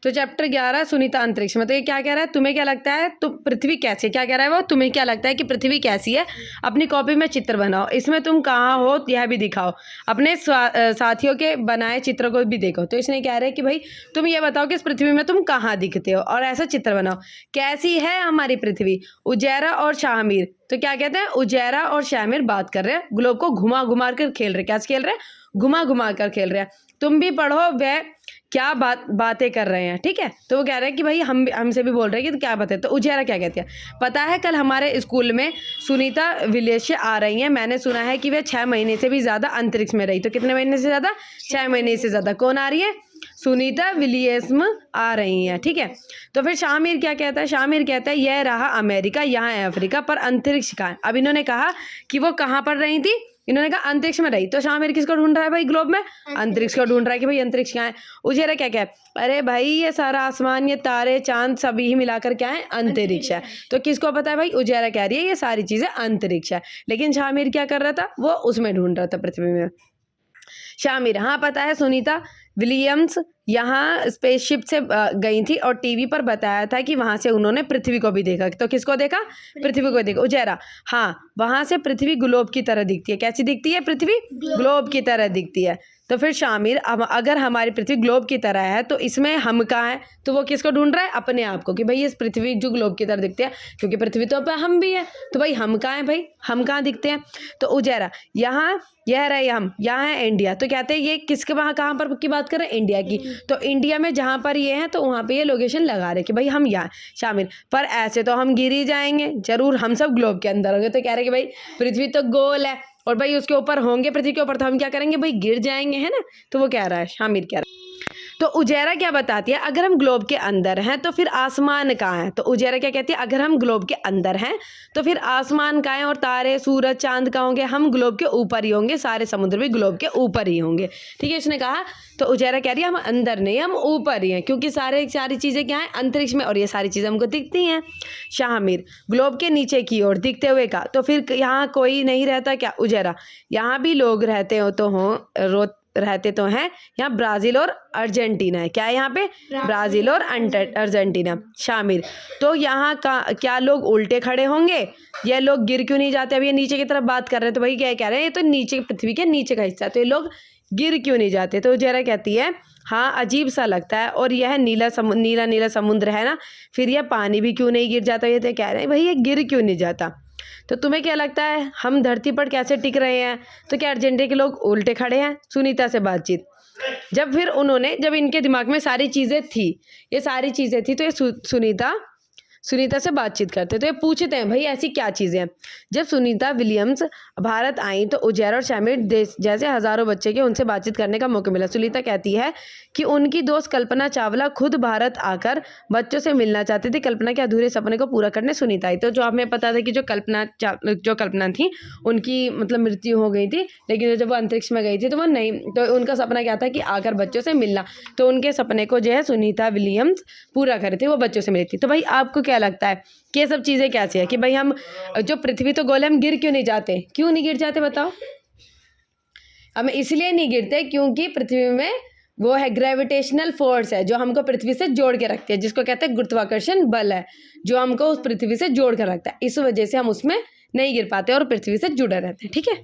तो चैप्टर 11 सुनीता अंतरिक्ष में, तो ये क्या कह रहा है, तुम्हें क्या लगता है तो पृथ्वी कैसी है, क्या कह रहा है वो, तुम्हें क्या लगता है कि पृथ्वी कैसी है, अपनी कॉपी में चित्र बनाओ, इसमें तुम कहाँ हो यह भी दिखाओ, अपने साथियों के बनाए चित्र को भी देखो। तो इसने कह रहे हैं कि भाई तुम ये बताओ कि इस पृथ्वी में तुम कहाँ दिखते हो और ऐसा चित्र बनाओ। कैसी है हमारी पृथ्वी, उजैरा और शाहमीर, तो क्या कहते हैं, उजैरा और शाहमीर बात कर रहे हैं, ग्लोब को घुमा घुमा कर खेल रहे, क्या खेल रहे हैं, घुमा घुमा कर खेल रहे हैं। तुम भी पढ़ो वह क्या बातें कर रहे हैं, ठीक है। तो वो कह रहे हैं कि भाई हमसे भी बोल रहे हैं कि तो क्या बातें। तो उजैरा क्या कहती है, पता है कल हमारे स्कूल में सुनीता विलियम्स से आ रही हैं, मैंने सुना है कि वह 6 महीने से भी ज़्यादा अंतरिक्ष में रही। तो कितने महीने से ज़्यादा, 6 महीने से ज़्यादा। कौन आ रही है, सुनीता विलियम्स आ रही हैं, ठीक है। तो फिर शाहमीर क्या कहता है, शाहमीर कहता है यह रहा अमेरिका, यहाँ है अफ्रीका, पर अंतरिक्ष कहाँ है। अब इन्होंने कहा कि वो कहाँ पर रही थी, इन्होंने कहा अंतरिक्ष में रही। तो शाहमीर किसको ढूंढ रहा है भाई, ग्लोब में अंतरिक्ष को ढूंढ रहा है कि भाई अंतरिक्ष क्या है। उजैरा क्या है, अरे भाई ये सारा आसमान, ये तारे चांद सभी ही मिलाकर क्या है, अंतरिक्ष है। तो किसको पता है भाई, उजैरा कह रही है ये सारी चीजें अंतरिक्ष है, लेकिन शाहमीर क्या कर रहा था, वो उसमें ढूंढ रहा था पृथ्वी में। शाहमीर, हाँ पता है सुनीता विलियम्स यहाँ स्पेसशिप से गई थी और टीवी पर बताया था कि वहाँ से उन्होंने पृथ्वी को भी देखा। तो किसको देखा, पृथ्वी को देखा। उजैरा, हाँ वहाँ से पृथ्वी ग्लोब की तरह दिखती है, कैसी दिखती है, पृथ्वी ग्लोब की तरह दिखती है। तो फिर शामिर, अगर हमारी पृथ्वी ग्लोब की तरह है तो इसमें हम कहाँ हैं, तो वो किसको ढूंढ रहा है, अपने आप को, कि भाई इस पृथ्वी जो ग्लोब की तरह दिखती है, क्योंकि पृथ्वी तो हम भी है, तो भाई हम कहाँ हैं, भाई हम कहाँ दिखते हैं। तो उजैरा, यहाँ यह रहे हम, यहाँ है इंडिया। तो कहते हैं ये किसके, वहाँ कहाँ पर की बात कर रहे हैं, इंडिया की। तो इंडिया में जहाँ पर ये है तो वहाँ पे ये लोकेशन लगा रहे कि भाई हम यहाँ शामिल, पर ऐसे तो हम गिर ही जाएंगे, जरूर हम सब ग्लोब के अंदर होंगे। तो कह रहे कि भाई पृथ्वी तो गोल है और भाई उसके ऊपर होंगे, पृथ्वी के ऊपर, तो हम क्या करेंगे भाई, गिर जाएंगे, है ना। तो वो कह रहा है, शामिर कह रहा है। तो उजैरा क्या बताती है, अगर हम ग्लोब के अंदर हैं तो फिर आसमान कहाँ है। तो उजैरा क्या कहती है, अगर हम ग्लोब के अंदर हैं तो फिर आसमान कहाँ है, और तारे सूरज चांद कहाँ होंगे, हम ग्लोब के ऊपर ही होंगे, सारे समुद्र भी ग्लोब के ऊपर ही होंगे, ठीक है, इसने कहा। तो उजैरा कह रही है हम अंदर नहीं, हम ऊपर ही हैं, क्योंकि सारी चीज़ें क्या हैं, अंतरिक्ष में, और ये सारी चीज़ें हमको दिखती हैं। शाहमीर, ग्लोब के नीचे की ओर दिखते हुए का, तो फिर यहाँ कोई नहीं रहता क्या। उजैरा, यहाँ भी लोग रहते हो तो रहते तो हैं, यहाँ ब्राज़ील और अर्जेंटीना है, क्या है यहाँ पे, ब्राज़ील और अर्जेंटीना। शामिर, तो यहाँ का क्या लोग उल्टे खड़े होंगे, ये लोग गिर क्यों नहीं जाते। अब ये नीचे की तरफ बात कर रहे हैं, तो भाई क्या कह रहे हैं, ये तो नीचे, पृथ्वी के नीचे का हिस्सा, तो ये लोग गिर क्यों नहीं जाते। तो उजैरा कहती है हाँ अजीब सा लगता है, और यह नीला नीला समुद्र है ना, फिर यह पानी भी क्यों नहीं गिर जाता। ये तो कह रहे हैं भाई ये गिर क्यों नहीं जाता। तो तुम्हें क्या लगता है हम धरती पर कैसे टिक रहे हैं। तो क्या अर्जेंटीना के लोग उल्टे खड़े हैं। सुनीता से बातचीत, जब इनके दिमाग में सारी चीज़ें थी, ये सारी चीज़ें थी, तो ये सुनीता से बातचीत करते, तो ये पूछते हैं भाई ऐसी क्या चीज़ें हैं। जब सुनीता विलियम्स भारत आई तो उजैरा और शामिर जैसे हज़ारों बच्चे के उनसे बातचीत करने का मौका मिला। सुनीता कहती है कि उनकी दोस्त कल्पना चावला खुद भारत आकर बच्चों से मिलना चाहती थी, कल्पना के अधूरे सपने को पूरा करने सुनीता आई। तो जो हमें पता था कि जो कल्पना थी उनकी मतलब मृत्यु हो गई थी, लेकिन जब वो अंतरिक्ष में गई थी तो वो नहीं, तो उनका सपना क्या था कि आकर बच्चों से मिलना, तो उनके सपने को जो है सुनीता विलियम्स पूरा करे थे, वो बच्चों से मिली थी। तो भाई आपको क्या लगता है कि ये सब चीज़ें कैसी है, कि भाई हम जो पृथ्वी तो गोल है, हम गिर क्यों नहीं जाते, क्यों नहीं गिर जाते बताओ। हम इसलिए नहीं गिरते क्योंकि पृथ्वी में वो है ग्रेविटेशनल फोर्स है जो हमको पृथ्वी से जोड़ के रखती है, जिसको कहते हैं गुरुत्वाकर्षण बल है, जो हमको उस पृथ्वी से जोड़ कर रखता है। इस वजह से हम उसमें नहीं गिर पाते और पृथ्वी से जुड़े रहते हैं, ठीक है।